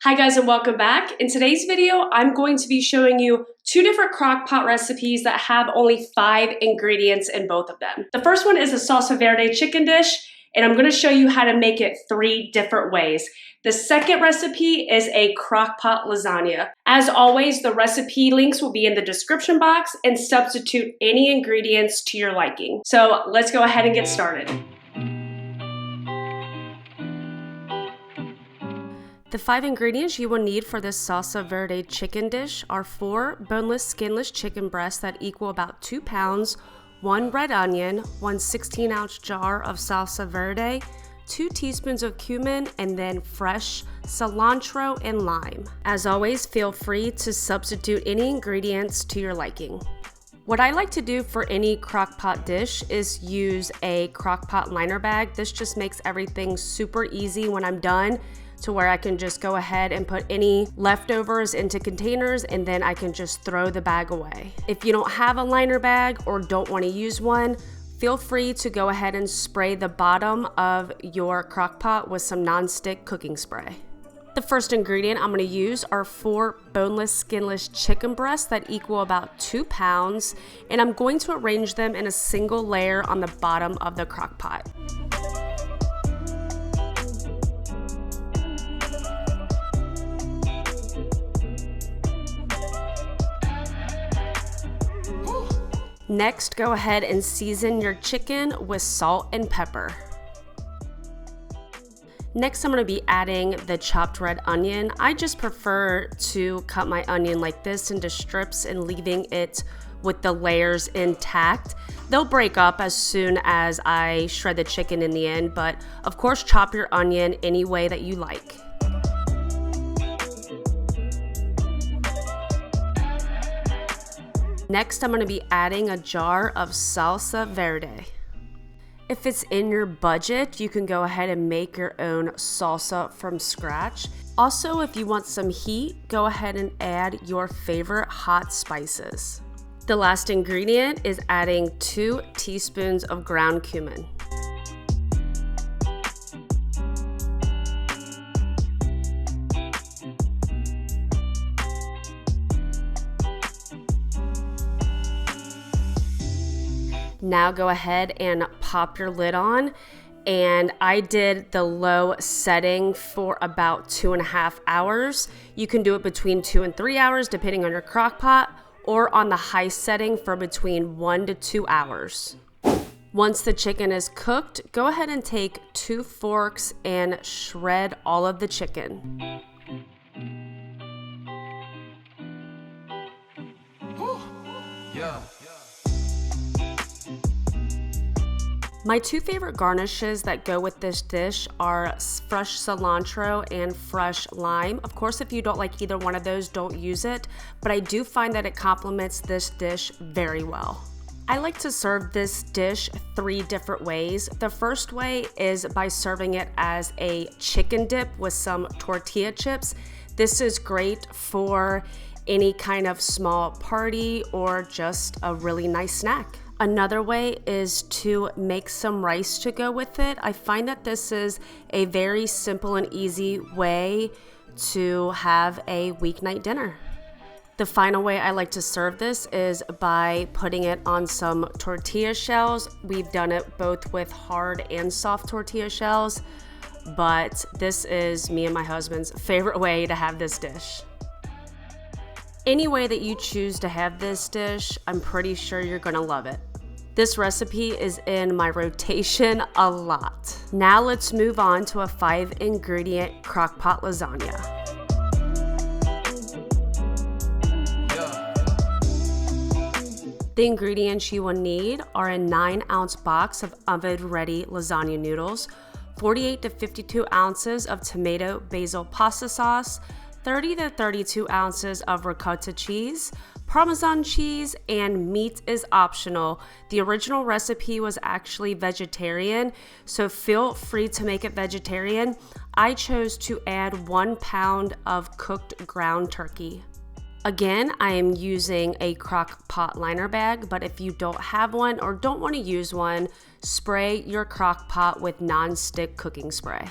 Hi guys and welcome back. In today's video, I'm going to be showing you two different crock-pot recipes that have only 5 ingredients in both of them. The first one is a Salsa Verde chicken dish, and I'm going to show you how to make it 3 different ways. The second recipe is a crock-pot lasagna. As always, the recipe links will be in the description box, and substitute any ingredients to your liking. So let's go ahead and get started. The 5 ingredients you will need for this Salsa Verde chicken dish are 4 boneless, skinless chicken breasts that equal about 2 pounds, 1 red onion, 1 16-ounce jar of Salsa Verde, 2 teaspoons of cumin, and then fresh cilantro and lime. As always, feel free to substitute any ingredients to your liking. What I like to do for any crock-pot dish is use a crock-pot liner bag. This just makes everything super easy when I'm done, to where I can just go ahead and put any leftovers into containers and then I can just throw the bag away. If you don't have a liner bag or don't want to use one, feel free to go ahead and spray the bottom of your crock pot with some non-stick cooking spray. The first ingredient I'm going to use are 4 boneless, skinless chicken breasts that equal about 2 pounds, and I'm going to arrange them in a single layer on the bottom of the crock pot. Next, go ahead and season your chicken with salt and pepper. Next, I'm going to be adding the chopped red onion. I just prefer to cut my onion like this into strips and leaving it with the layers intact. They'll break up as soon as I shred the chicken in the end, but of course, chop your onion any way that you like. Next, I'm going to be adding a jar of Salsa Verde. If it's in your budget, you can go ahead and make your own salsa from scratch. Also, if you want some heat, go ahead and add your favorite hot spices. The last ingredient is adding 2 teaspoons of ground cumin. Now go ahead and pop your lid on, and I did the low setting for about 2.5 hours. You can do it between 2 and 3 hours depending on your crock pot, or on the high setting for between 1 to 2 hours. Once the chicken is cooked, go ahead and take 2 forks and shred all of the chicken. Yeah. My 2 favorite garnishes that go with this dish are fresh cilantro and fresh lime. Of course, if you don't like either one of those, don't use it, but I do find that it complements this dish very well. I like to serve this dish 3 different ways. The first way is by serving it as a chicken dip with some tortilla chips. This is great for any kind of small party or just a really nice snack. Another way is to make some rice to go with it. I find that this is a very simple and easy way to have a weeknight dinner. The final way I like to serve this is by putting it on some tortilla shells. We've done it both with hard and soft tortilla shells, but this is me and my husband's favorite way to have this dish. Any way that you choose to have this dish, I'm pretty sure you're gonna love it. This recipe is in my rotation a lot. Now let's move on to a 5-ingredient crock-pot lasagna. The ingredients you will need are a 9-ounce box of oven-ready lasagna noodles, 48 to 52 ounces of tomato basil pasta sauce, 30 to 32 ounces of ricotta cheese, Parmesan cheese, and meat is optional. The original recipe was actually vegetarian, so feel free to make it vegetarian. I chose to add 1 pound of cooked ground turkey. Again, I am using a crock-pot liner bag, but if you don't have one or don't want to use one, spray your crock-pot with non-stick cooking spray.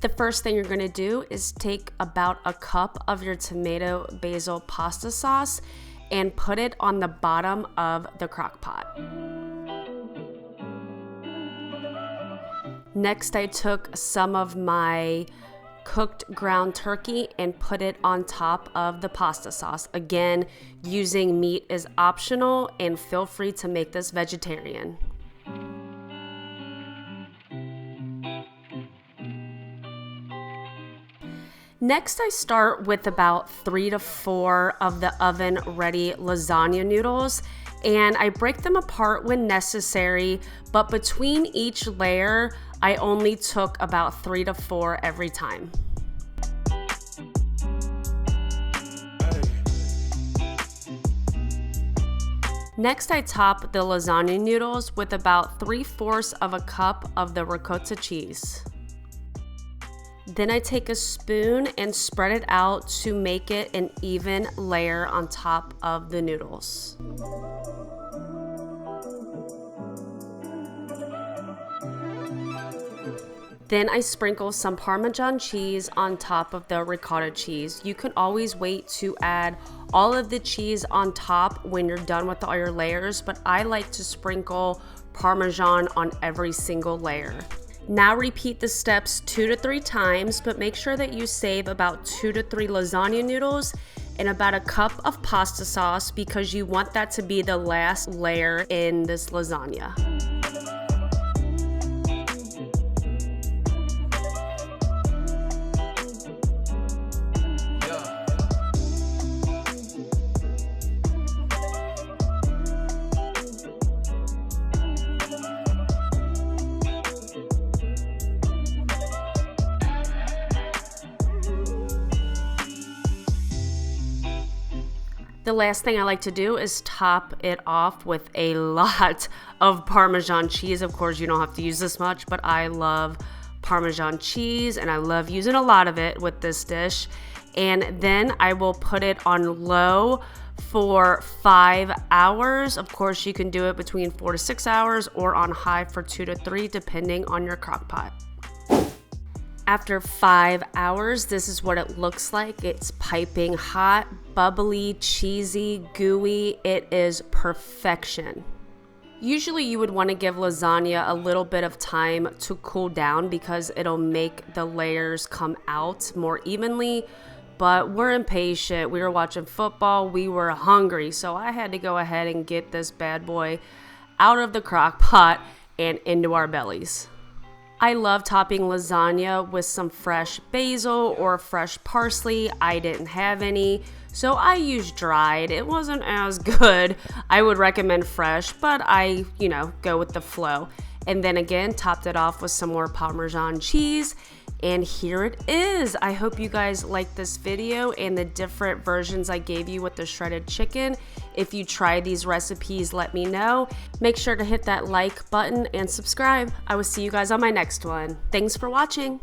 The first thing you're gonna do is take about a cup of your tomato basil pasta sauce and put it on the bottom of the crock pot. Next, I took some of my cooked ground turkey and put it on top of the pasta sauce. Again, using meat is optional and feel free to make this vegetarian. Next, I start with about 3 to 4 of the oven ready lasagna noodles, and I break them apart when necessary, but between each layer, I only took about 3 to 4 every time. Next, I top the lasagna noodles with about 3/4 of a cup of the ricotta cheese. Then I take a spoon and spread it out to make it an even layer on top of the noodles. Then I sprinkle some Parmesan cheese on top of the ricotta cheese. You can always wait to add all of the cheese on top when you're done with all your layers, but I like to sprinkle Parmesan on every single layer. Now repeat the steps 2 to 3 times, but make sure that you save about 2 to 3 lasagna noodles and about a cup of pasta sauce because you want that to be the last layer in this lasagna. The last thing I like to do is top it off with a lot of Parmesan cheese. Of course, you don't have to use this much, but I love Parmesan cheese and I love using a lot of it with this dish. And then I will put it on low for 5 hours. Of course, you can do it between 4 to 6 hours or on high for 2 to 3, depending on your crock pot. After 5 hours, this is what it looks like. It's piping hot, bubbly, cheesy, gooey. It is perfection. Usually you would want to give lasagna a little bit of time to cool down because it'll make the layers come out more evenly, but we're impatient. We were watching football, we were hungry, so I had to go ahead and get this bad boy out of the crock pot and into our bellies. I love topping lasagna with some fresh basil or fresh parsley. I didn't have any, so I used dried. It wasn't as good. I would recommend fresh, but I, go with the flow. And then again, topped it off with some more Parmesan cheese. And here it is. I hope you guys liked this video and the different versions I gave you with the shredded chicken. If you try these recipes, let me know. Make sure to hit that like button and subscribe. I will see you guys on my next one. Thanks for watching.